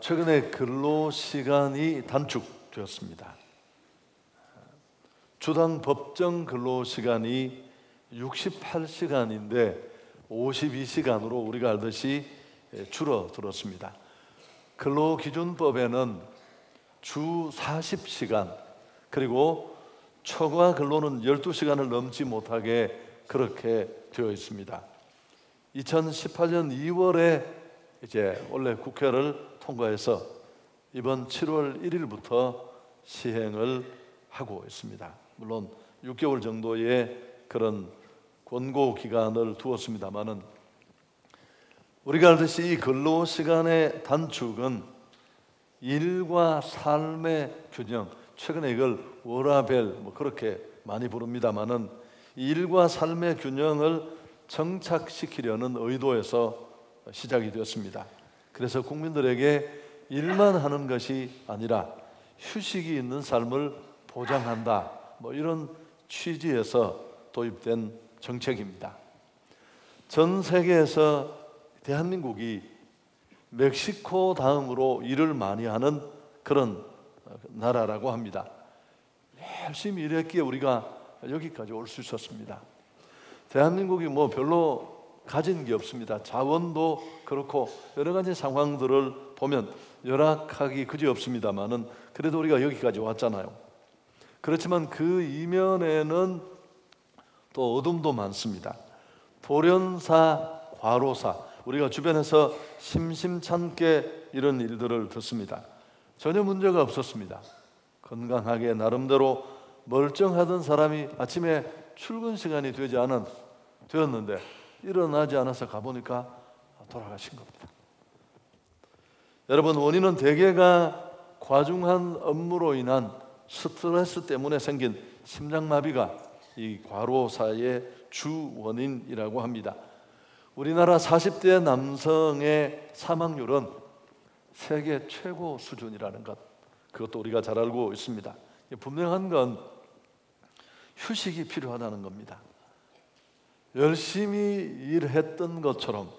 최근에 근로시간이 단축되었습니다. 주당 법정 근로시간이 68시간인데 52시간으로 우리가 알듯이 줄어들었습니다. 근로기준법에는 주 40시간 그리고 초과 근로는 12시간을 넘지 못하게 그렇게 되어 있습니다. 2018년 2월에 이제 원래 국회를 통과해서 이번 7월 1일부터 시행을 하고 있습니다. 물론 6개월 정도의 그런 권고 기간을 두었습니다만은 우리가 알듯이 이 근로시간의 단축은 일과 삶의 균형, 최근에 이걸 워라밸 그렇게 많이 부릅니다만은 일과 삶의 균형을 정착시키려는 의도에서 시작이 되었습니다. 그래서 국민들에게 일만 하는 것이 아니라 휴식이 있는 삶을 보장한다, 이런 취지에서 도입된 정책입니다. 전 세계에서 대한민국이 멕시코 다음으로 일을 많이 하는 그런 나라라고 합니다. 열심히 일했기에 우리가 여기까지 올 수 있었습니다. 대한민국이 별로 가진 게 없습니다. 자원도 그렇고 여러 가지 상황들을 보면 열악하기 그지없습니다만은 그래도 우리가 여기까지 왔잖아요. 그렇지만 그 이면에는 또 어둠도 많습니다. 돌연사, 과로사, 우리가 주변에서 심심찮게 이런 일들을 듣습니다. 전혀 문제가 없었습니다. 건강하게 나름대로 멀쩡하던 사람이 아침에 출근 시간이 되었는데 일어나지 않아서 가보니까 돌아가신 겁니다. 여러분, 원인은 대개가 과중한 업무로 인한 스트레스 때문에 생긴 심장마비가 이 과로사의 주 원인이라고 합니다. 우리나라 40대 남성의 사망률은 세계 최고 수준이라는 것, 그것도 우리가 잘 알고 있습니다. 분명한 건 휴식이 필요하다는 겁니다. 열심히 일했던 것처럼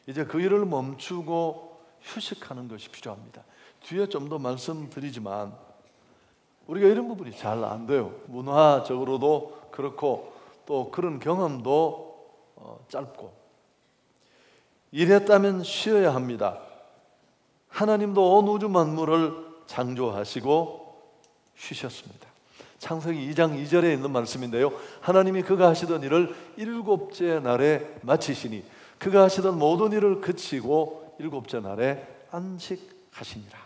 이제 그 일을 멈추고 휴식하는 것이 필요합니다. 뒤에 좀 더 말씀드리지만 우리가 이런 부분이 잘 안 돼요. 문화적으로도 그렇고 또 그런 경험도 짧고, 일했다면 쉬어야 합니다. 하나님도 온 우주 만물을 창조하시고 쉬셨습니다. 창세기 2장 2절에 있는 말씀인데요, 하나님이 그가 하시던 일을 일곱째 날에 마치시니 그가 하시던 모든 일을 그치고 일곱째 날에 안식하시니라.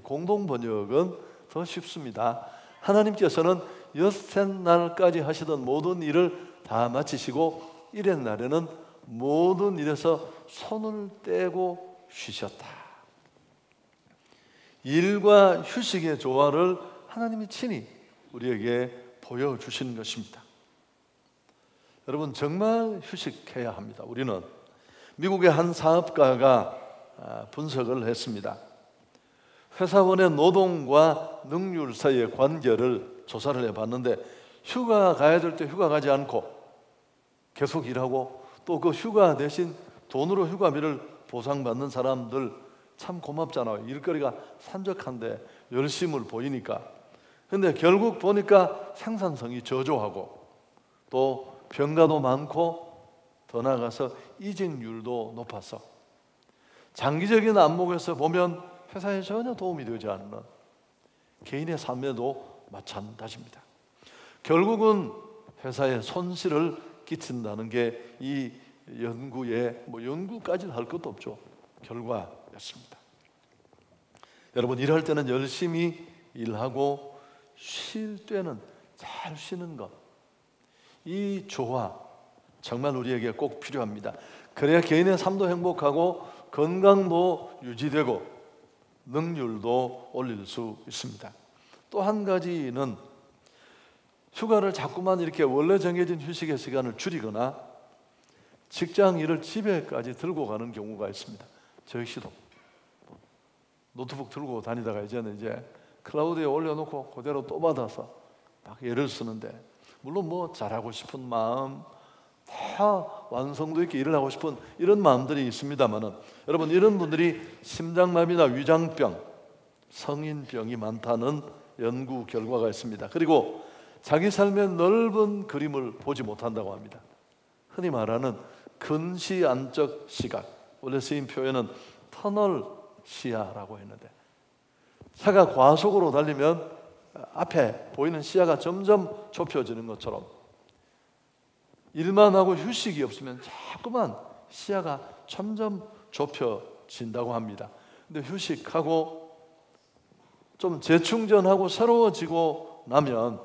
공동 번역은 더 쉽습니다. 하나님께서는 엿새날까지 하시던 모든 일을 다 마치시고 일의 날에는 모든 일에서 손을 떼고 쉬셨다. 일과 휴식의 조화를 하나님이 친히 우리에게 보여주시는 것입니다. 여러분, 정말 휴식해야 합니다. 우리는 미국의 한 사업가가 분석을 했습니다. 회사원의 노동과 능률 사이의 관계를 조사를 해봤는데 휴가 가야 될 때 휴가 가지 않고 계속 일하고 또 그 휴가 대신 돈으로 휴가비를 보상받는 사람들 참 고맙잖아요. 일거리가 산적한데 열심을 보이니까. 근데 결국 보니까 생산성이 저조하고 또 병가도 많고 더 나아가서 이직률도 높아서 장기적인 안목에서 보면 회사에 전혀 도움이 되지 않는 개인의 삶에도 마찬가지입니다. 결국은 회사에 손실을 끼친다는 게 이 연구의 연구까지는 할 것도 없죠. 결과였습니다. 여러분, 일할 때는 열심히 일하고 쉴 때는 잘 쉬는 것, 이 조화 정말 우리에게 꼭 필요합니다. 그래야 개인의 삶도 행복하고 건강도 유지되고 능률도 올릴 수 있습니다. 또 한 가지는 휴가를 자꾸만 이렇게 원래 정해진 휴식의 시간을 줄이거나 직장 일을 집에까지 들고 가는 경우가 있습니다. 저희 씨도 노트북 들고 다니다가 이제는 클라우드에 올려놓고 그대로 또 받아서 막 애를 쓰는데, 물론 잘하고 싶은 마음 다 완성도 있게 일을 하고 싶은 이런 마음들이 있습니다만은, 여러분, 이런 분들이 심장마비나 위장병, 성인병이 많다는 연구 결과가 있습니다. 그리고 자기 삶의 넓은 그림을 보지 못한다고 합니다. 흔히 말하는 근시 안적 시각, 원래 쓰인 표현은 터널 시야라고 했는데, 차가 과속으로 달리면 앞에 보이는 시야가 점점 좁혀지는 것처럼 일만 하고 휴식이 없으면 자꾸만 시야가 점점 좁혀진다고 합니다. 근데 휴식하고 좀 재충전하고 새로워지고 나면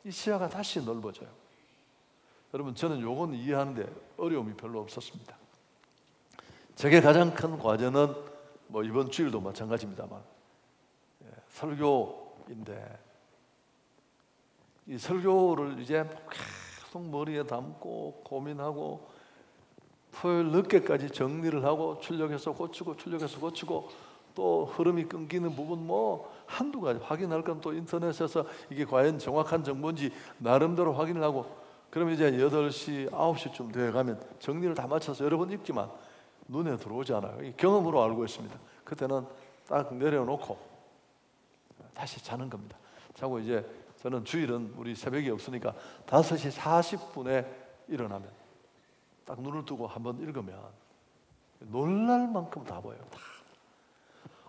이 시야가 다시 넓어져요. 여러분, 저는 요건 이해하는데 어려움이 별로 없었습니다. 제게 가장 큰 과제는 뭐 이번 주일도 마찬가지입니다만 설교인데, 이 설교를 이제 계속 머리에 담고 고민하고 토요일 늦게까지 정리를 하고 출력해서 고치고 출력해서 고치고, 또 흐름이 끊기는 부분 뭐 한두 가지 확인할 건 또 인터넷에서 이게 과연 정확한 정보인지 나름대로 확인을 하고, 그러면 이제 8시, 9시쯤 돼가면 정리를 다 마쳐서 여러 번 읽지만 눈에 들어오지 않아요. 경험으로 알고 있습니다. 그때는 딱 내려놓고 다시 자는 겁니다. 자고 이제 저는 주일은 우리 새벽이 없으니까 5시 40분에 일어나면 딱 눈을 뜨고 한번 읽으면 놀랄 만큼 다 보여요. 다.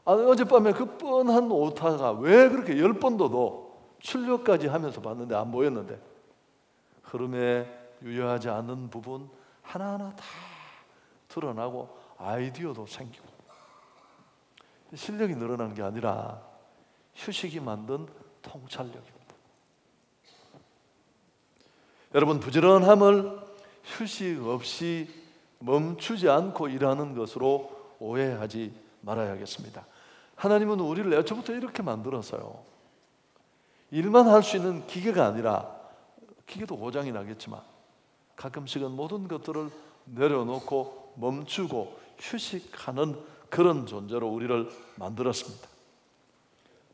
어젯밤에 그 뻔한 오타가 왜 그렇게 10번도 더 출력까지 하면서 봤는데 안 보였는데, 흐름에 유효하지 않은 부분 하나하나 다 드러나고 아이디어도 생기고, 실력이 늘어난 게 아니라 휴식이 만든 통찰력입니다. 여러분, 부지런함을 휴식 없이 멈추지 않고 일하는 것으로 오해하지 말아야겠습니다. 하나님은 우리를 애초부터 이렇게 만들었어요. 일만 할 수 있는 기계가 아니라, 기계도 고장이 나겠지만 가끔씩은 모든 것들을 내려놓고 멈추고 휴식하는 그런 존재로 우리를 만들었습니다.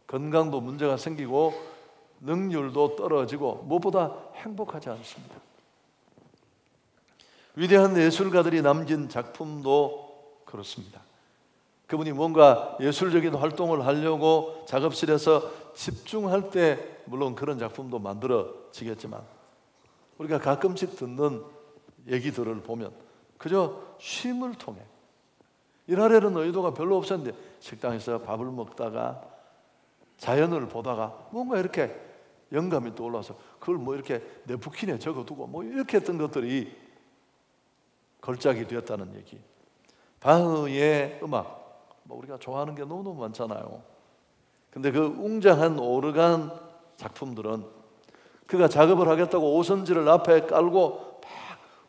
건강도 문제가 생기고 능률도 떨어지고 무엇보다 행복하지 않습니다. 위대한 예술가들이 남긴 작품도 그렇습니다. 그분이 뭔가 예술적인 활동을 하려고 작업실에서 집중할 때 물론 그런 작품도 만들어지겠지만, 우리가 가끔씩 듣는 얘기들을 보면 그저 쉼을 통해, 일하려는 의도가 별로 없었는데 식당에서 밥을 먹다가 자연을 보다가 뭔가 이렇게 영감이 떠올라서 그걸 뭐 이렇게 네프킨에 적어두고 뭐 이렇게 했던 것들이 걸작이 되었다는 얘기. 바흐의 음악, 뭐 우리가 좋아하는 게 너무너무 많잖아요. 근데 그 웅장한 오르간 작품들은 그가 작업을 하겠다고 오선지를 앞에 깔고 막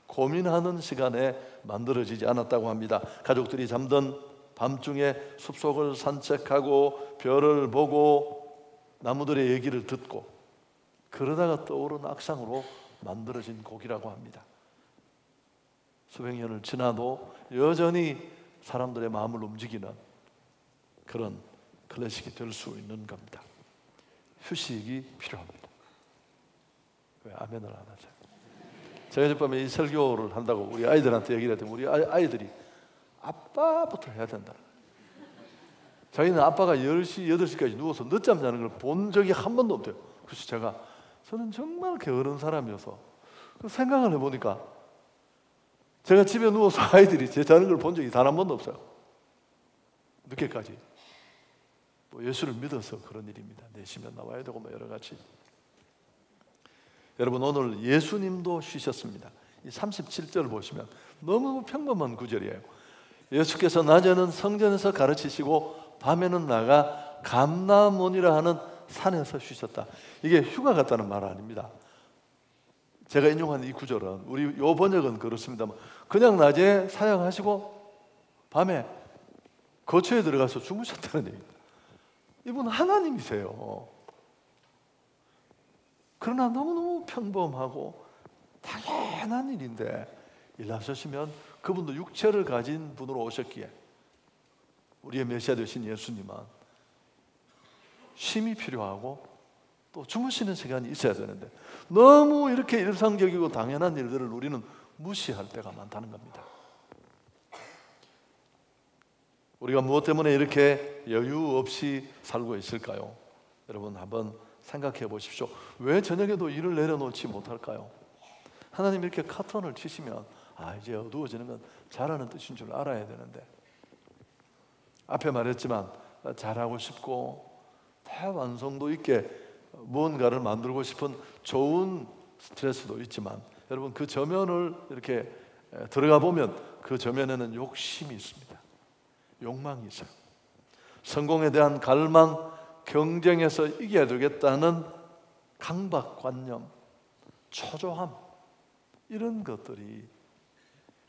고민하는 시간에 만들어지지 않았다고 합니다. 가족들이 잠든 밤중에 숲속을 산책하고 별을 보고 나무들의 얘기를 듣고 그러다가 떠오른 악상으로 만들어진 곡이라고 합니다. 수백 년을 지나도 여전히 사람들의 마음을 움직이는 그런 클래식이 될 수 있는 겁니다. 휴식이 필요합니다. 왜 아멘을 안 하죠? 제가 어젯밤에 이 설교를 한다고 우리 아이들한테 얘기를 했더니 우리 아이들이 아빠부터 해야 된다. 자기는 아빠가 10시, 8시까지 누워서 늦잠 자는 걸 본 적이 한 번도 없대요. 그래서 저는 정말 게으른 사람이어서 생각을 해보니까 제가 집에 누워서 아이들이 제 자는 걸 본 적이 단 한 번도 없어요. 늦게까지. 뭐 예수를 믿어서 그런 일입니다. 4시면 나와야 되고 뭐 여러 가지. 여러분, 오늘 예수님도 쉬셨습니다. 이 37절 보시면 너무 평범한 구절이에요. 예수께서 낮에는 성전에서 가르치시고 밤에는 나가 감람원이라 하는 산에서 쉬셨다. 이게 휴가 갔다는 말 아닙니다. 제가 인용한 이 구절은 우리 요 번역은 그렇습니다만 그냥 낮에 사역하시고 밤에 거처에 들어가서 주무셨다는 얘기입니다. 이분 하나님이세요. 그러나 너무너무 평범하고 당연한 일인데 일하셨으면 그분도 육체를 가진 분으로 오셨기에 우리의 메시아 되신 예수님은 쉼이 필요하고 또 주무시는 시간이 있어야 되는데 너무 이렇게 일상적이고 당연한 일들을 우리는 무시할 때가 많다는 겁니다. 우리가 무엇 때문에 이렇게 여유 없이 살고 있을까요? 여러분 한번 생각해 보십시오. 왜 저녁에도 일을 내려놓지 못할까요? 하나님 이렇게 커튼을 치시면 이제 어두워지는 건 잘하는 뜻인 줄 알아야 되는데, 앞에 말했지만 잘하고 싶고 대완성도 있게 무언가를 만들고 싶은 좋은 스트레스도 있지만, 여러분 그 저면을 이렇게 들어가 보면 그 저면에는 욕심이 있습니다. 욕망이 있어요. 성공에 대한 갈망, 경쟁에서 이겨야 되겠다는 강박관념, 초조함, 이런 것들이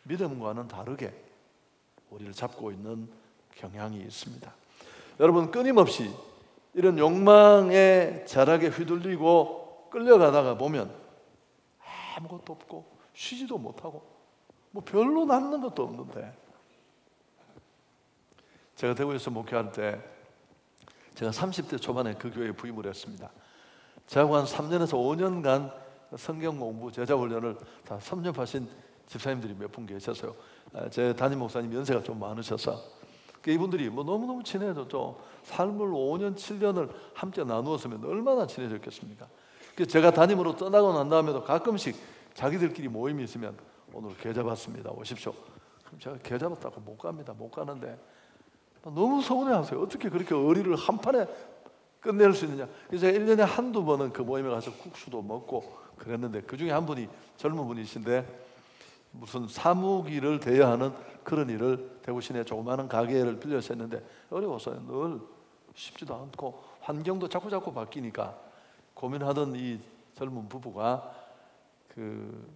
믿음과는 다르게 우리를 잡고 있는 경향이 있습니다. 여러분 끊임없이 이런 욕망의 자락에 휘둘리고 끌려가다가 보면 아무것도 없고 쉬지도 못하고 뭐 별로 남는 것도 없는데, 제가 대구에서 목회할 때 제가 30대 초반에 그 교회에 부임을 했습니다. 저하고 한 3년에서 5년간 성경 공부, 제자 훈련을 다 섭렵하신 집사님들이 몇 분 계셨어요. 제 담임 목사님 연세가 좀 많으셔서 이분들이 뭐 너무너무 친해졌죠. 삶을 5년, 7년을 함께 나누었으면 얼마나 친해졌겠습니까? 그래서 제가 담임으로 떠나고 난 다음에도 가끔씩 자기들끼리 모임이 있으면 오늘 개 잡았습니다, 오십시오. 그럼 제가 개 잡았다고 못 갑니다. 못 가는데 너무 서운해하세요. 어떻게 그렇게 어리를 한 판에 끝낼 수 있느냐. 그래서 제가 1년에 한두 번은 그 모임에 가서 국수도 먹고 그랬는데, 그 중에 한 분이 젊은 분이신데 무슨 사무기를 대여야 하는 그런 일을 대구 시내 조그마한 가게를 빌려서 했는데 어려워서요. 늘 쉽지도 않고 환경도 자꾸 바뀌니까 고민하던 이 젊은 부부가 그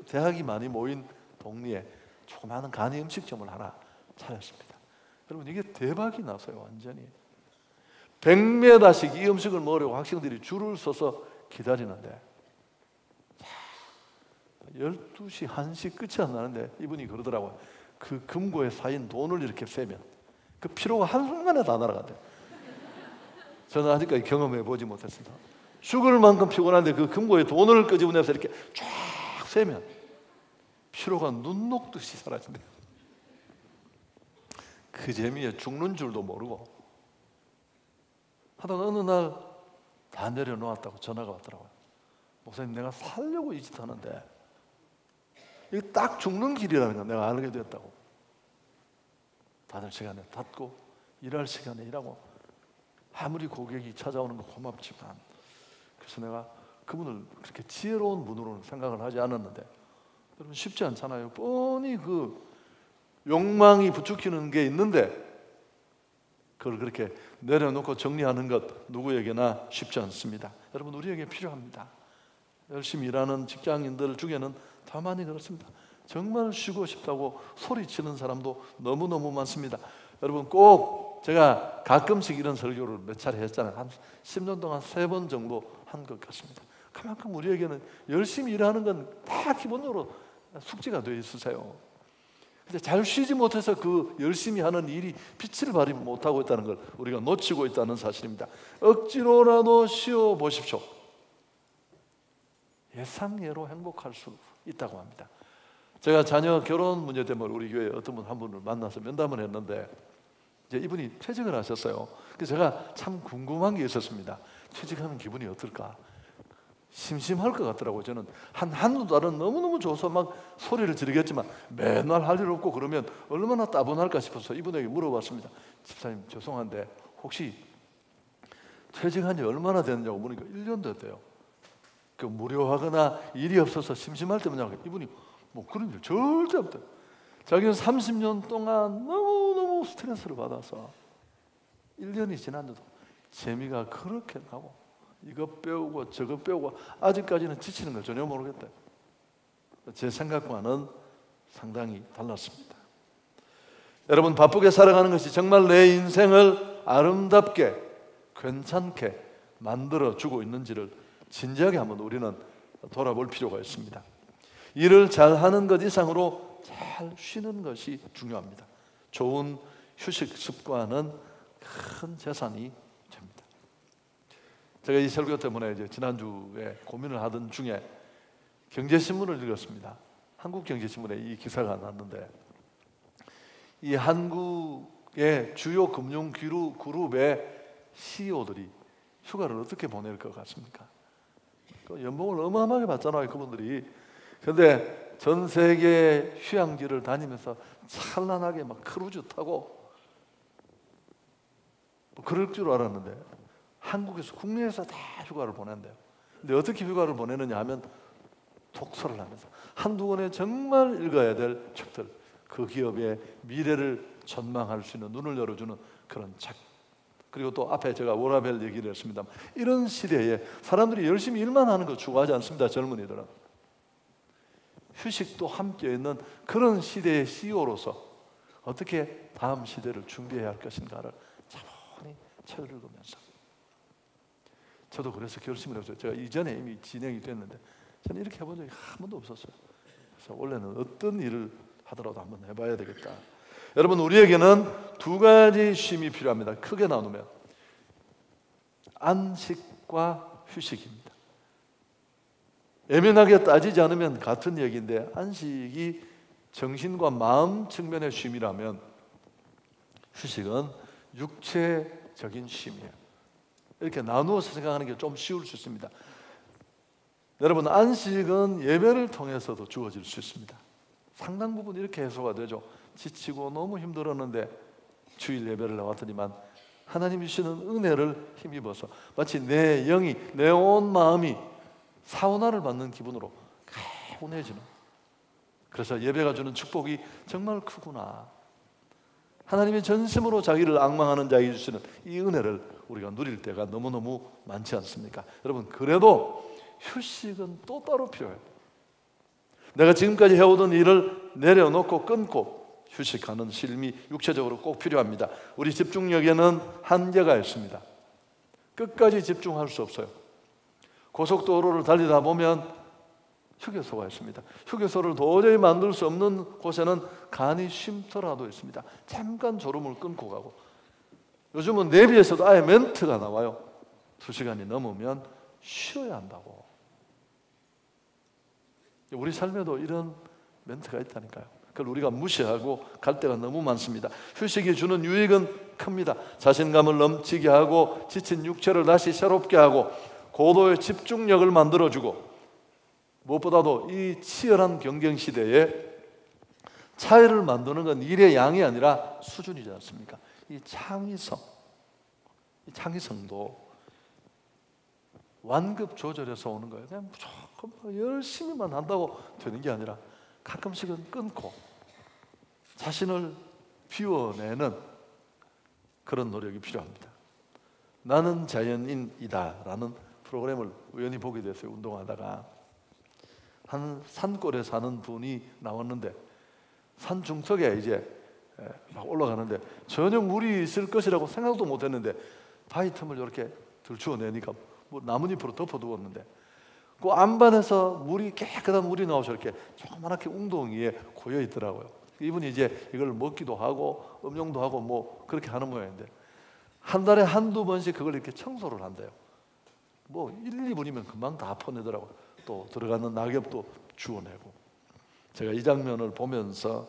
대학이 많이 모인 동네에 조그마한 간이 음식점을 하나 차렸습니다. 여러분 이게 대박이 났어요. 완전히 100m씩 이 음식을 먹으려고 학생들이 줄을 서서 기다리는데 12시, 1시 끝이 안 나는데 이분이 그러더라고요. 그 금고에 쌓인 돈을 이렇게 세면 그 피로가 한순간에 다 날아간대요. 저는 아직까지 경험해 보지 못했습니다. 죽을 만큼 피곤한데 그 금고에 돈을 끄집어내서 이렇게 쫙 세면 피로가 눈 녹듯이 사라진대요. 그 재미에 죽는 줄도 모르고 하다가 어느 날 다 내려놓았다고 전화가 왔더라고요. 목사님, 내가 살려고 이 짓 하는데 이게 딱 죽는 길이라는 걸 내가 알게 됐다고. 닫을 시간에 닫고 일할 시간에 일하고, 아무리 고객이 찾아오는 건 고맙지만, 그래서 내가 그분을 그렇게 지혜로운 분으로는 생각을 하지 않았는데, 여러분 쉽지 않잖아요. 뻔히 그 욕망이 부추기는 게 있는데 그걸 그렇게 내려놓고 정리하는 것 누구에게나 쉽지 않습니다. 여러분 우리에게 필요합니다. 열심히 일하는 직장인들 중에는 더 많이 그렇습니다. 정말 쉬고 싶다고 소리치는 사람도 너무너무 많습니다. 여러분 꼭 제가 가끔씩 이런 설교를 몇 차례 했잖아요. 한 10년 동안 3번 정도 한 것 같습니다. 그만큼 우리에게는 열심히 일하는 건 다 기본적으로 숙제가 되어 있으세요. 근데 잘 쉬지 못해서 그 열심히 하는 일이 빛을 발휘 못하고 있다는 걸 우리가 놓치고 있다는 사실입니다. 억지로라도 쉬어 보십시오. 예상외로 행복할 수 있다고 합니다. 제가 자녀 결혼 문제 때문에 우리 교회에 어떤 분 한 분을 만나서 면담을 했는데 이제 이분이 퇴직을 하셨어요. 그래서 제가 참 궁금한 게 있었습니다. 퇴직하면 기분이 어떨까? 심심할 것 같더라고요. 저는 한두 달은 너무너무 좋아서 막 소리를 지르겠지만 맨날 할 일 없고 그러면 얼마나 따분할까 싶어서 이분에게 물어봤습니다. 집사님 죄송한데 혹시 퇴직한 지 얼마나 됐냐고 물으니까 1년 됐대요. 그 무료하거나 일이 없어서 심심할 때면 이분이 뭐 그런 일 절대 없대요. 자기는 30년 동안 너무너무 스트레스를 받아서 1년이 지났는데도 재미가 그렇게 나고 이거 배우고 저거 배우고 아직까지는 지치는 걸 전혀 모르겠다. 제 생각과는 상당히 달랐습니다. 여러분 바쁘게 살아가는 것이 정말 내 인생을 아름답게 괜찮게 만들어주고 있는지를 진지하게 한번 우리는 돌아볼 필요가 있습니다. 일을 잘하는 것 이상으로 잘 쉬는 것이 중요합니다. 좋은 휴식 습관은 큰 재산이 됩니다. 제가 이 설교 때문에 이제 지난주에 고민을 하던 중에 경제신문을 읽었습니다. 한국경제신문에 이 기사가 났는데, 이 한국의 주요 금융 그룹의 CEO들이 휴가를 어떻게 보낼 것 같습니까? 연봉을 어마어마하게 받잖아요, 그분들이. 그런데 전 세계 휴양지를 다니면서 찬란하게 막 크루즈 타고 뭐 그럴 줄 알았는데, 한국에서, 국내에서 다 휴가를 보낸대요. 근데 어떻게 휴가를 보내느냐 하면 독서를 하면서 한두 권의 정말 읽어야 될 책들, 그 기업의 미래를 전망할 수 있는 눈을 열어주는 그런 책. 그리고 또 앞에 제가 워라벨 얘기를 했습니다. 이런 시대에 사람들이 열심히 일만 하는 거 추구하지 않습니다. 젊은이들은. 휴식도 함께 있는 그런 시대의 CEO로서 어떻게 다음 시대를 준비해야 할 것인가를 차분히 책을 읽으면서, 저도 그래서 결심을 했어요. 제가 이전에 이미 진행이 됐는데 저는 이렇게 해본 적이 한 번도 없었어요. 그래서 원래는 어떤 일을 하더라도 한번 해봐야 되겠다. 여러분, 우리에게는 두 가지 쉼이 필요합니다. 크게 나누면 안식과 휴식입니다. 애매하게 따지지 않으면 같은 얘기인데, 안식이 정신과 마음 측면의 쉼이라면 휴식은 육체적인 쉼이에요. 이렇게 나누어서 생각하는 게 좀 쉬울 수 있습니다. 여러분, 안식은 예배를 통해서도 주어질 수 있습니다. 상당 부분 이렇게 해소가 되죠. 지치고 너무 힘들었는데 주일 예배를 나왔더니만 하나님이 주시는 은혜를 힘입어서 마치 내 영이, 내 온 마음이 사우나를 받는 기분으로 개운해지는, 그래서 예배가 주는 축복이 정말 크구나, 하나님이 전심으로 자기를 앙망하는 자에게 주시는 이 은혜를 우리가 누릴 때가 너무너무 많지 않습니까? 여러분, 그래도 휴식은 또 따로 필요해요. 내가 지금까지 해오던 일을 내려놓고 끊고 휴식하는 쉼이 육체적으로 꼭 필요합니다. 우리 집중력에는 한계가 있습니다. 끝까지 집중할 수 없어요. 고속도로를 달리다 보면 휴게소가 있습니다. 휴게소를 도저히 만들 수 없는 곳에는 간이 쉼터라도 있습니다. 잠깐 졸음을 끊고 가고, 요즘은 내비에서도 아예 멘트가 나와요. 2시간이 넘으면 쉬어야 한다고. 우리 삶에도 이런 멘트가 있다니까요. 그걸 우리가 무시하고 갈 때가 너무 많습니다. 휴식이 주는 유익은 큽니다. 자신감을 넘치게 하고 지친 육체를 다시 새롭게 하고 고도의 집중력을 만들어주고, 무엇보다도 이 치열한 경쟁 시대에 차이를 만드는 건 일의 양이 아니라 수준이지 않습니까? 이 창의성도 완급 조절해서 오는 거예요. 그냥 무조건 열심히만 한다고 되는 게 아니라 가끔씩은 끊고 자신을 비워내는 그런 노력이 필요합니다. 나는 자연인이다라는 프로그램을 우연히 보게 됐어요. 운동하다가 한 산골에 사는 분이 나왔는데, 산 중턱에 이제 막 올라가는데 전혀 물이 있을 것이라고 생각도 못했는데 바위 틈을 이렇게 들추어내니까 뭐 나뭇잎으로 덮어두었는데, 그 안반에서 깨끗한 물이 나와서 이렇게 조그맣게 웅덩이에 고여 있더라고요. 이분이 이제 이걸 먹기도 하고 음용도 하고 뭐 그렇게 하는 모양인데, 한 달에 한두 번씩 그걸 이렇게 청소를 한대요. 뭐 1, 2분이면 금방 다 퍼내더라고요. 또 들어가는 낙엽도 주워내고. 제가 이 장면을 보면서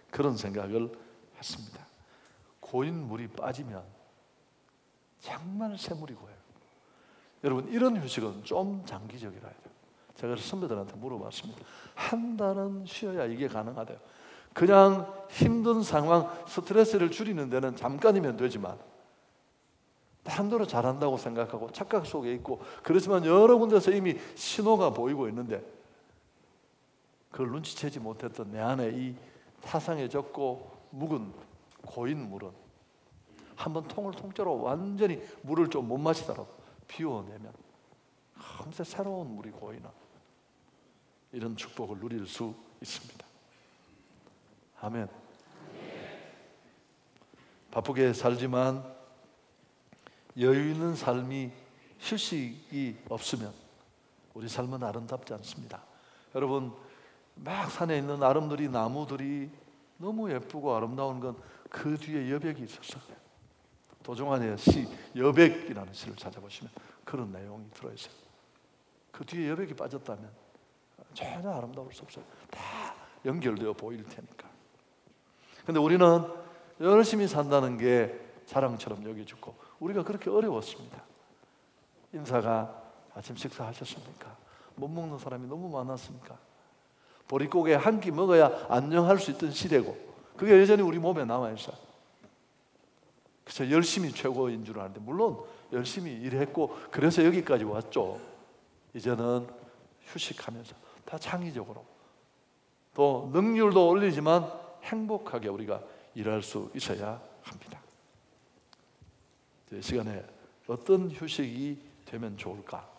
그런 생각을 했습니다. 고인 물이 빠지면 정말 새물이 고여요. 여러분, 이런 휴식은 좀 장기적이라 해요. 제가 선배들한테 물어봤습니다. 한 달은 쉬어야 이게 가능하대요. 그냥 힘든 상황, 스트레스를 줄이는 데는 잠깐이면 되지만 나름대로 잘한다고 생각하고 착각 속에 있고, 그렇지만 여러 군데서 이미 신호가 보이고 있는데 그걸 눈치채지 못했던 내 안에 이 타상해졌고 묵은 고인 물은 한번 통을 통째로 완전히 물을 좀 못 마시더라도 비워내면 금세 새로운 물이 고이는 이런 축복을 누릴 수 있습니다. 아멘. 바쁘게 살지만 여유 있는 삶이, 휴식이 없으면 우리 삶은 아름답지 않습니다. 여러분, 막 산에 있는 아름드리 나무들이 너무 예쁘고 아름다운 건 그 뒤에 여백이 있었어요. 도종환의 시 여백이라는 시를 찾아보시면 그런 내용이 들어있어요. 그 뒤에 여백이 빠졌다면 전혀 아름다울 수 없어요. 다 연결되어 보일 테니까. 근데 우리는 열심히 산다는 게 자랑처럼 여겨지고 우리가 그렇게 어려웠습니다. 인사가 아침 식사하셨습니까? 못 먹는 사람이 너무 많았습니까? 보릿고개 한 끼 먹어야 안녕할 수 있던 시대고 그게 여전히 우리 몸에 남아있어요. 그래서 열심히 최고인 줄 아는데 물론 열심히 일했고 그래서 여기까지 왔죠. 이제는 휴식하면서 다 창의적으로 또 능률도 올리지만 행복하게 우리가 일할 수 있어야 합니다. 이 시간에 어떤 휴식이 되면 좋을까?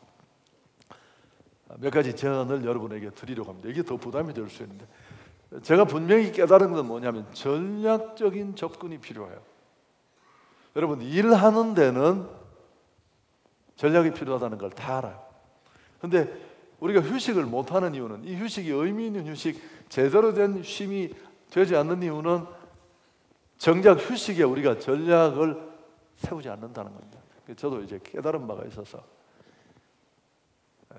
몇 가지 제안을 여러분에게 드리려고 합니다. 이게 더 부담이 될 수 있는데 제가 분명히 깨달은 건 뭐냐면 전략적인 접근이 필요해요. 여러분 일하는 데는 전략이 필요하다는 걸 다 알아요. 근데 우리가 휴식을 못하는 이유는 이 휴식이 의미 있는 휴식, 제대로 된 쉼이 되지 않는 이유는 정작 휴식에 우리가 전략을 세우지 않는다는 겁니다. 저도 이제 깨달은 바가 있어서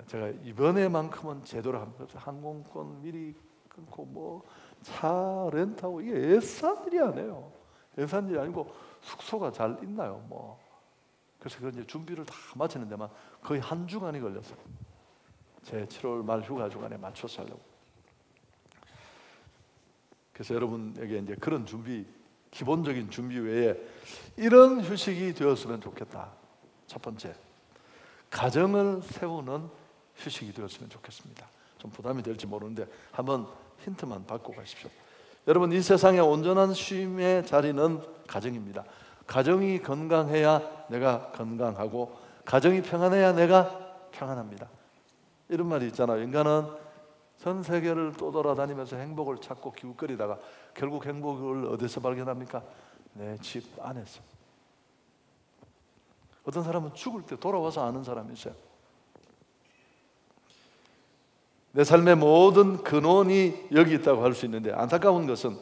제가 이번에만큼은 제대로 합니다. 항공권 미리 끊고 뭐 차 렌트하고 이게 예산 일이 아니에요. 예산 일이 아니고 숙소가 잘 있나요? 뭐 그래서 그 이제 준비를 다 마치는 데만 거의 한 주간이 걸렸어요. 제 7월 말 휴가 주간에 맞춰서 하려고. 그래서 여러분에게 이제 그런 준비, 기본적인 준비 외에 이런 휴식이 되었으면 좋겠다. 첫 번째, 가정을 세우는 휴식이 되었으면 좋겠습니다. 좀 부담이 될지 모르는데 한번 힌트만 받고 가십시오. 여러분 이 세상의 온전한 쉼의 자리는 가정입니다. 가정이 건강해야 내가 건강하고 가정이 평안해야 내가 평안합니다. 이런 말이 있잖아요. 인간은 전 세계를 떠돌아다니면서 행복을 찾고 기웃거리다가 결국 행복을 어디서 발견합니까? 내 집 안에서. 어떤 사람은 죽을 때 돌아와서 아는 사람이 있어요. 내 삶의 모든 근원이 여기 있다고 할 수 있는데 안타까운 것은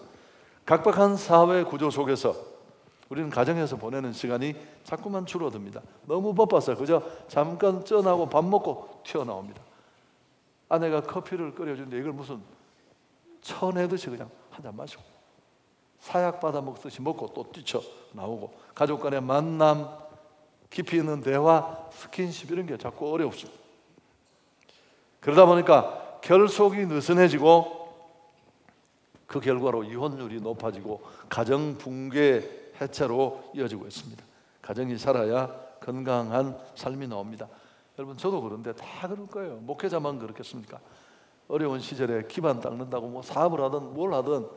각박한 사회 구조 속에서 우리는 가정에서 보내는 시간이 자꾸만 줄어듭니다. 너무 바빠서 그저 잠깐 쪄나고 밥 먹고 튀어나옵니다. 아내가 커피를 끓여주는데 이걸 무슨 쳐내듯이 그냥 한 잔 마시고 사약 받아 먹듯이 먹고 또 뛰쳐나오고 가족 간의 만남, 깊이 있는 대화, 스킨십 이런 게 자꾸 어렵습니다. 그러다 보니까 결속이 느슨해지고 그 결과로 이혼율이 높아지고 가정 붕괴 해체로 이어지고 있습니다. 가정이 살아야 건강한 삶이 나옵니다. 여러분 저도 그런데 다 그럴 거예요. 목회자만 그렇겠습니까? 어려운 시절에 기반 닦는다고 뭐 사업을 하든 뭘 하든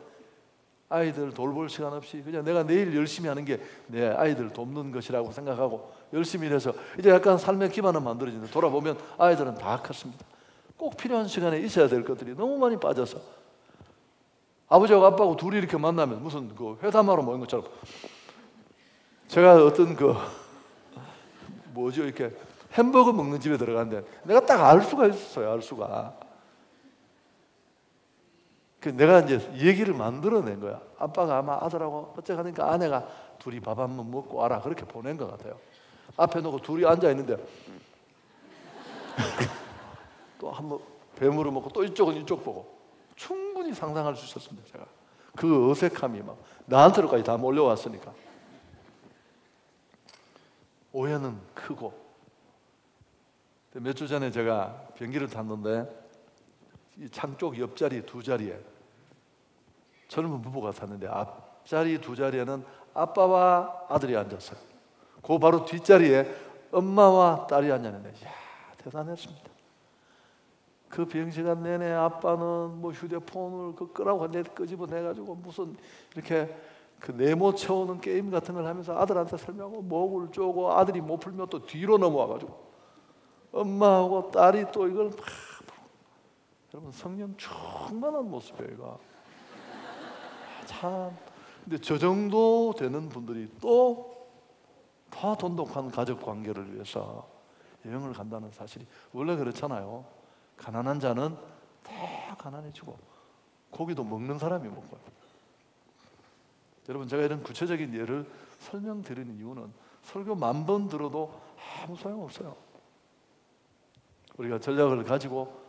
아이들 돌볼 시간 없이 그냥 내가 내일 열심히 하는 게 내 아이들 돕는 것이라고 생각하고 열심히 일해서 이제 약간 삶의 기반은 만들어지는데 돌아보면 아이들은 다 컸습니다. 꼭 필요한 시간에 있어야 될 것들이 너무 많이 빠져서 아버지하고 아빠하고 둘이 이렇게 만나면 무슨 그 회담하러 모인 것처럼 제가 어떤 그 뭐죠 이렇게 햄버거 먹는 집에 들어갔는데 내가 딱 알 수가 있었어요. 알 수가. 내가 이제 얘기를 만들어낸 거야. 아빠가 아마 아들하고 어째 하니까 아내가 둘이 밥 한번 먹고 와라 그렇게 보낸 것 같아요. 앞에 놓고 둘이 앉아 있는데 또 한번 배물을 먹고 또 이쪽은 이쪽 보고 충분히 상상할 수 있었습니다. 제가 그 어색함이 막 나한테로까지 다 몰려왔으니까 오해는 크고 몇 주 전에 제가 비행기를 탔는데 이 창 쪽 옆자리 두 자리에 젊은 부부가 탔는데 앞자리 두 자리에는 아빠와 아들이 앉았어요. 그 바로 뒷자리에 엄마와 딸이 앉았는데 이야 대단했습니다. 그 비행시간 내내 아빠는 뭐 휴대폰을 끄라고 끄집어내가지고 무슨 이렇게 그 네모 채우는 게임 같은 걸 하면서 아들한테 설명하고 목을 쪼고 아들이 못 풀면 또 뒤로 넘어와가지고 엄마하고 딸이 또 이걸 막 여러분 성령 충만한 모습이에요. 이거 참 근데 저 정도 되는 분들이 또 더 돈독한 가족 관계를 위해서 여행을 간다는 사실이 원래 그렇잖아요. 가난한 자는 더 가난해지고 고기도 먹는 사람이 먹고요. 여러분 제가 이런 구체적인 예를 설명드리는 이유는 설교 10,000번 들어도 아무 소용없어요. 우리가 전략을 가지고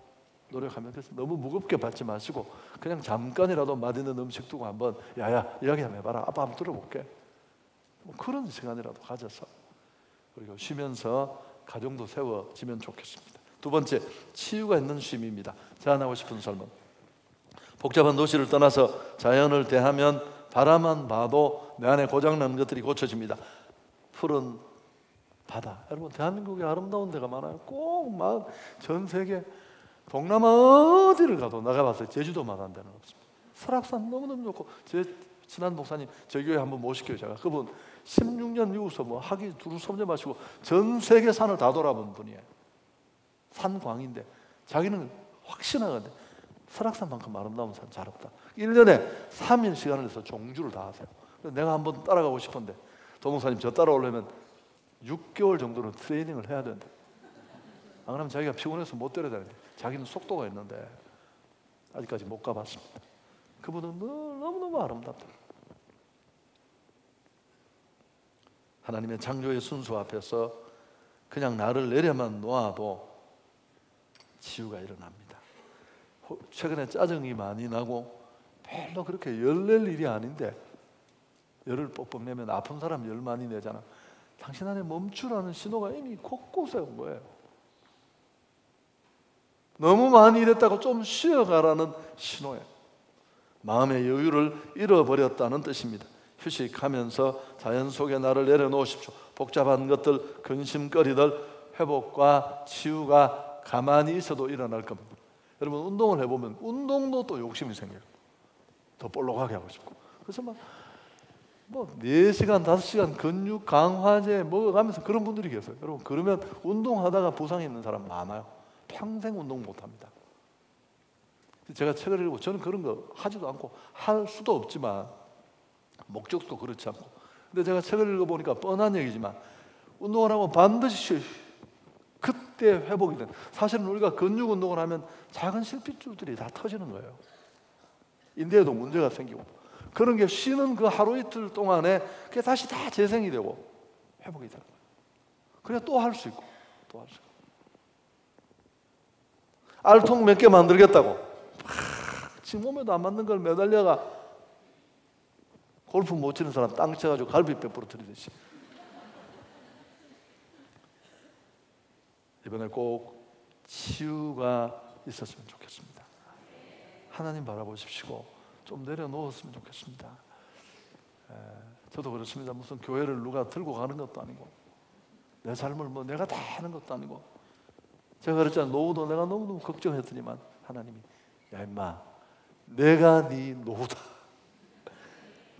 노력하면. 그래서 너무 무겁게 받지 마시고 그냥 잠깐이라도 맛있는 음식 두고 한번 야야 이야기 한번 해봐라. 아빠 한번 들어볼게. 뭐 그런 시간이라도 가져서 그리고 쉬면서 가정도 세워지면 좋겠습니다. 두 번째, 치유가 있는 쉼입니다. 제안하고 싶은 삶은 복잡한 도시를 떠나서 자연을 대하면 바라만 봐도 내 안에 고장난 것들이 고쳐집니다. 푸른 바다. 여러분 대한민국에 아름다운 데가 많아요. 꼭 막 전 세계 동남아 어디를 가도 나가봤어요. 제주도만 한 데는 없습니다. 설악산 너무너무 좋고 제 친한 목사님 저희 교회 한번 모실게요. 제가 그분 16년 미국에서 뭐 학위 두루 섬겨마시고 전 세계 산을 다 돌아본 분이에요. 산광인데 자기는 확신하거든요. 설악산만큼 아름다운 산 잘 없다. 1년에 3일 시간을 내서 종주를 다 하세요. 내가 한번 따라가고 싶은데 도목사님 저 따라오려면 6개월 정도는 트레이닝을 해야 된다. 안 그러면 자기가 피곤해서 못 따라다니는데 자기는 속도가 있는데 아직까지 못 가봤습니다. 그분은 너무너무 아름답다. 하나님의 창조의 순수 앞에서 그냥 나를 내려만 놓아도 치유가 일어납니다. 최근에 짜증이 많이 나고 별로 그렇게 열낼 일이 아닌데 열을 뻑뻑 내면 아픈 사람 열 많이 내잖아. 당신 안에 멈추라는 신호가 이미 곳곳에 온 거예요. 너무 많이 일했다고 좀 쉬어가라는 신호예요. 마음의 여유를 잃어버렸다는 뜻입니다. 휴식하면서 자연 속에 나를 내려놓으십시오. 복잡한 것들, 근심거리들, 회복과 치유가 가만히 있어도 일어날 겁니다. 여러분 운동을 해보면 운동도 또 욕심이 생겨요. 더 볼록하게 하고 싶고. 그래서 뭐 4시간, 5시간 근육 강화제 먹어가면서 그런 분들이 계세요. 여러분 그러면 운동하다가 부상이 있는 사람 많아요. 평생 운동 못합니다. 제가 책을 읽고 저는 그런 거 하지도 않고 할 수도 없지만 목적도 그렇지 않고 근데 제가 책을 읽어보니까 뻔한 얘기지만 운동을 하고 반드시 그때 회복이 된 사실은 우리가 근육 운동을 하면 작은 실핏줄들이 다 터지는 거예요. 인대에도 문제가 생기고 그런 게 쉬는 그 하루 이틀 동안에 그게 다시 다 재생이 되고 회복이 되는 거예요. 그래야 또 할 수 있고 또 할 수 있고 알통 몇 개 만들겠다고 지 몸에도 안 맞는 걸 매달려가 골프 못 치는 사람 땅 쳐가지고 갈비뼈 부러뜨리듯이 이번에 꼭 치유가 있었으면 좋겠습니다. 하나님 바라보십시오. 좀 내려놓았으면 좋겠습니다. 저도 그렇습니다. 무슨 교회를 누가 들고 가는 것도 아니고 내 삶을 뭐 내가 다 하는 것도 아니고 제가 그랬잖아요. 노후도 내가 너무너무 걱정했더니만 하나님이 야 임마 내가 네 노후다.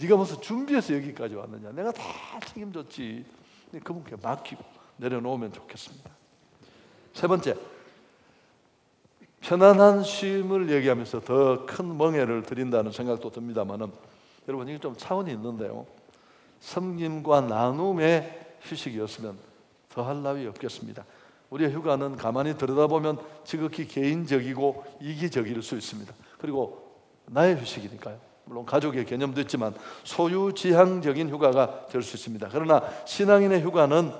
네가 무슨 준비해서 여기까지 왔느냐. 내가 다 책임졌지. 그분께 맡기고 내려놓으면 좋겠습니다. 세 번째, 편안한 쉼을 얘기하면서 더 큰 멍해를 드린다는 생각도 듭니다만은 여러분 이게 좀 차원이 있는데요. 섬김과 나눔의 휴식이었으면 더할 나위 없겠습니다. 우리의 휴가는 가만히 들여다보면 지극히 개인적이고 이기적일 수 있습니다. 그리고 나의 휴식이니까요. 물론 가족의 개념도 있지만 소유지향적인 휴가가 될 수 있습니다. 그러나 신앙인의 휴가는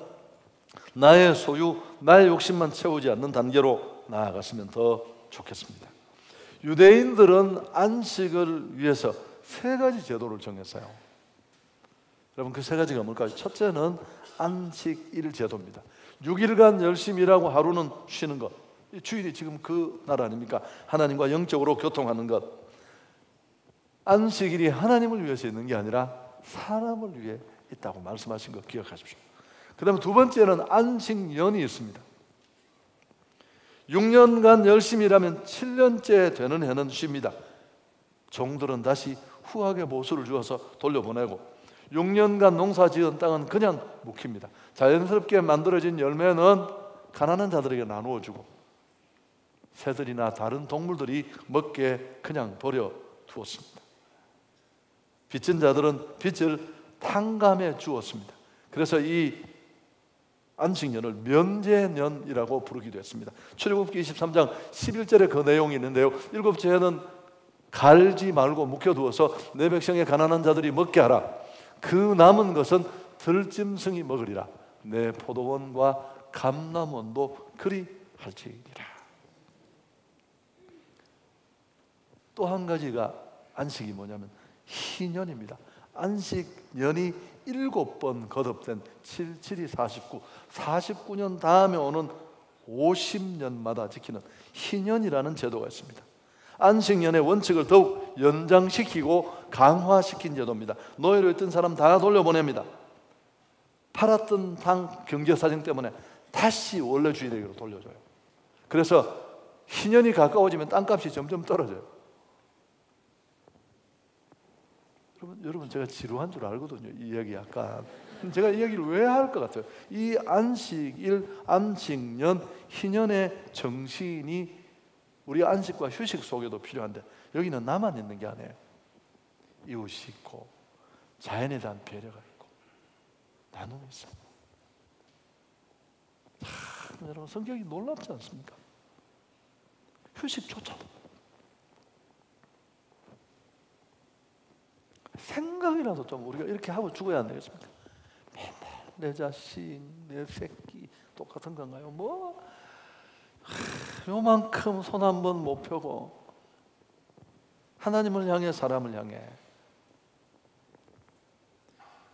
나의 소유, 나의 욕심만 채우지 않는 단계로 나아갔으면 더 좋겠습니다. 유대인들은 안식을 위해서 3가지 제도를 정했어요. 여러분 그 3가지가 뭘까요? 첫째는 안식일 제도입니다. 6일간 열심히 일하고 하루는 쉬는 것. 주일이 지금 그 날 아닙니까? 하나님과 영적으로 교통하는 것. 안식일이 하나님을 위해서 있는 게 아니라 사람을 위해 있다고 말씀하신 거 기억하십시오. 그 다음에 두 번째는 안식년이 있습니다. 6년간 열심히 일하면 7년째 되는 해는 쉽니다. 종들은 다시 후하게 보수를 주어서 돌려보내고 6년간 농사 지은 땅은 그냥 묵힙니다. 자연스럽게 만들어진 열매는 가난한 자들에게 나누어 주고 새들이나 다른 동물들이 먹게 그냥 버려 두었습니다. 빚진 자들은 빚을 탕감해 주었습니다. 그래서 이 안식년을 면제년이라고 부르기도 했습니다. 출애굽기 23장 11절에 그 내용이 있는데요. 7째 해는 갈지 말고 묵혀두어서 내 백성의 가난한 자들이 먹게 하라. 그 남은 것은 들짐승이 먹으리라. 내 포도원과 감람원도 그리 할지니라. 또 한 가지가 안식이 뭐냐면 희년입니다. 안식년이 7번 거듭된 7, 7이 49, 49년 다음에 오는 50년마다 지키는 희년이라는 제도가 있습니다. 안식년의 원칙을 더욱 연장시키고 강화시킨 제도입니다. 노예로 있던 사람 다 돌려보냅니다. 팔았던 땅 경제사정 때문에 다시 원래 주인에게로 돌려줘요. 그래서 희년이 가까워지면 땅값이 점점 떨어져요. 여러분 제가 지루한 줄 알거든요. 이 이야기 약간 제가 이 이야기를 왜 할 것 같아요? 이 안식일, 안식년, 희년의 정신이 우리 안식과 휴식 속에도 필요한데 여기는 나만 있는 게 아니에요. 이웃이 있고 자연에 대한 배려가 있고 나눔이 있어요. 여러분 성경이 놀랍지 않습니까? 휴식조차도 생각이라도 좀 우리가 이렇게 하고 죽어야 안 되겠습니까? 맨날 내 자신, 내 새끼 똑같은 건가요? 요만큼 손 한 번 못 펴고 하나님을 향해 사람을 향해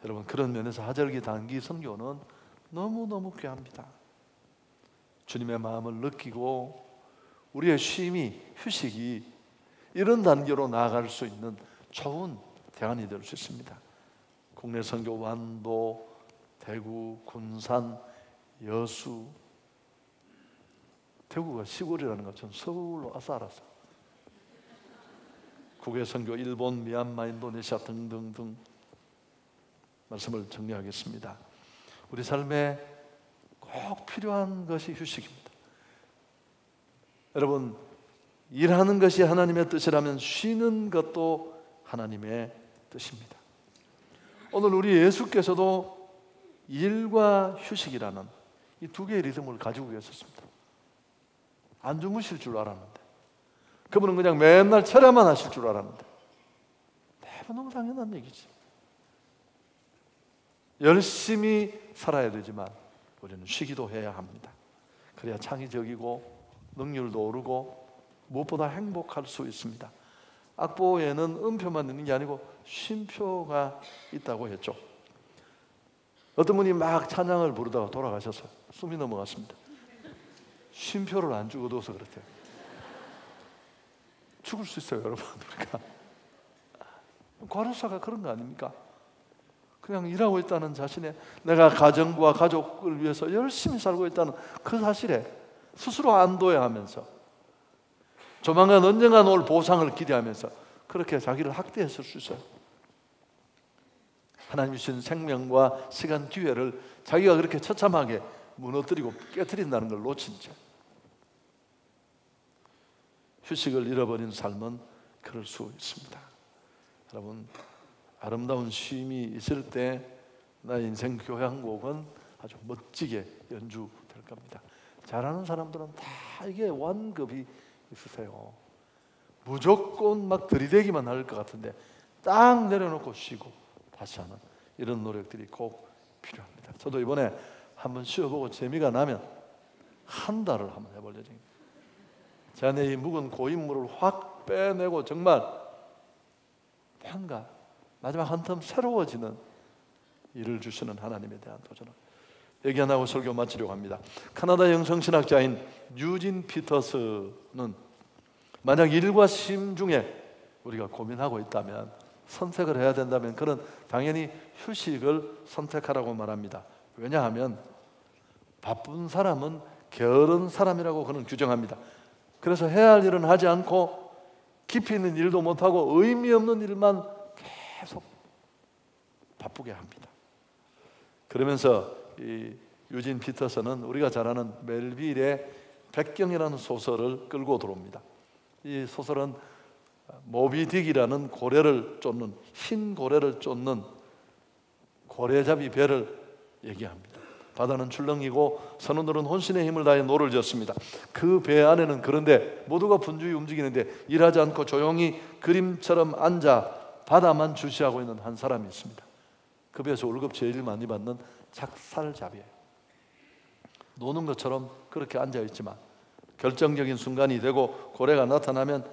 여러분 그런 면에서 하절기 단기 선교는 너무너무 귀합니다. 주님의 마음을 느끼고 우리의 쉼이 휴식이 이런 단계로 나아갈 수 있는 좋은 대안이 될 수 있습니다. 국내 선교 완도, 대구, 군산, 여수 대구가 시골이라는 거 전 서울로 와서 알았어요. 국외 선교 일본, 미얀마, 인도네시아 등등등 말씀을 정리하겠습니다. 우리 삶에 꼭 필요한 것이 휴식입니다. 여러분 일하는 것이 하나님의 뜻이라면 쉬는 것도 하나님의 뜻입니다. 오늘 우리 예수께서도 일과 휴식이라는 이 두 개의 리듬을 가지고 계셨습니다. 안 주무실 줄 알았는데 그분은 그냥 맨날 철야만 하실 줄 알았는데 너무 당연한 얘기지. 열심히 살아야 되지만 우리는 쉬기도 해야 합니다. 그래야 창의적이고 능률도 오르고 무엇보다 행복할 수 있습니다. 악보에는 음표만 있는 게 아니고 쉼표가 있다고 했죠. 어떤 분이 막 찬양을 부르다가 돌아가셔서 숨이 넘어갔습니다. 쉼표를 안 주고 둬서 그렇대요. 죽을 수 있어요, 여러분. 우리가 과로사가 그런 거 아닙니까? 그냥 일하고 있다는 자신의 내가 가정과 가족을 위해서 열심히 살고 있다는 그 사실에 스스로 안도해하면서 조만간 언젠가 올 보상을 기대하면서 그렇게 자기를 학대했을 수 있어요. 하나님 주신 생명과 시간, 기회를 자기가 그렇게 처참하게 무너뜨리고 깨트린다는 걸 놓친 채 휴식을 잃어버린 삶은 그럴 수 있습니다. 여러분 아름다운 쉼이 있을 때 나의 인생 교향곡은 아주 멋지게 연주될 겁니다. 잘하는 사람들은 다 이게 완급이 있으세요. 무조건 막 들이대기만 할 것 같은데 딱 내려놓고 쉬고 다시 하는 이런 노력들이 꼭 필요합니다. 저도 이번에 한번 쉬어보고 재미가 나면 한 달을 한번 해볼 예정입니다. 제 안에 이 묵은 고인물을 확 빼내고 정말 뭔가 마지막 한텀 새로워지는 일을 주시는 하나님에 대한 도전을 얘기 안 하고 설교 마치려고 합니다. 캐나다 영성신학자인 유진 피터스는 만약 일과 쉼 중에 우리가 고민하고 있다면 선택을 해야 된다면 그는 당연히 휴식을 선택하라고 말합니다. 왜냐하면 바쁜 사람은 게으른 사람이라고 그는 규정합니다. 그래서 해야 할 일은 하지 않고 깊이 있는 일도 못하고 의미 없는 일만 계속 바쁘게 합니다. 그러면서 이 유진 피터슨은 우리가 잘 아는 멜빌의 백경이라는 소설을 끌고 들어옵니다. 이 소설은 모비딕이라는 고래를 쫓는 흰 고래를 쫓는 고래잡이 배를 얘기합니다. 바다는 출렁이고 선원들은 혼신의 힘을 다해 노를 지었습니다. 그 배 안에는 그런데 모두가 분주히 움직이는데 일하지 않고 조용히 그림처럼 앉아 바다만 주시하고 있는 한 사람이 있습니다. 그 배에서 월급 제일 많이 받는 작살잡이에요. 노는 것처럼 그렇게 앉아있지만 결정적인 순간이 되고 고래가 나타나면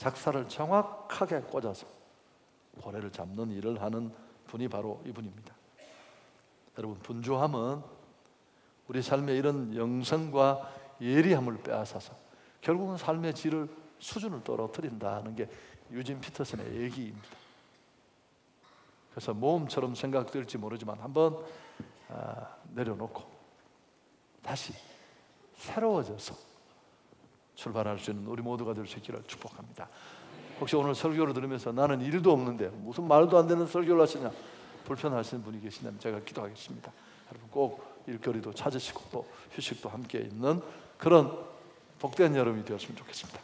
작사를 정확하게 꽂아서 고래를 잡는 일을 하는 분이 바로 이분입니다. 여러분, 분주함은 우리 삶의 이런 영성과 예리함을 빼앗아서 결국은 삶의 질을, 수준을 떨어뜨린다는 게 유진 피터슨의 얘기입니다. 그래서 모험처럼 생각될지 모르지만 한번 내려놓고 다시 새로워져서 출발할 수 있는 우리 모두가 될 수 있기를 축복합니다. 혹시 오늘 설교를 들으면서 나는 일도 없는데 무슨 말도 안 되는 설교를 하시냐 불편하시는 분이 계시다면 제가 기도하겠습니다. 여러분 꼭 일거리도 찾으시고 또 휴식도 함께 있는 그런 복된 여름이 되었으면 좋겠습니다.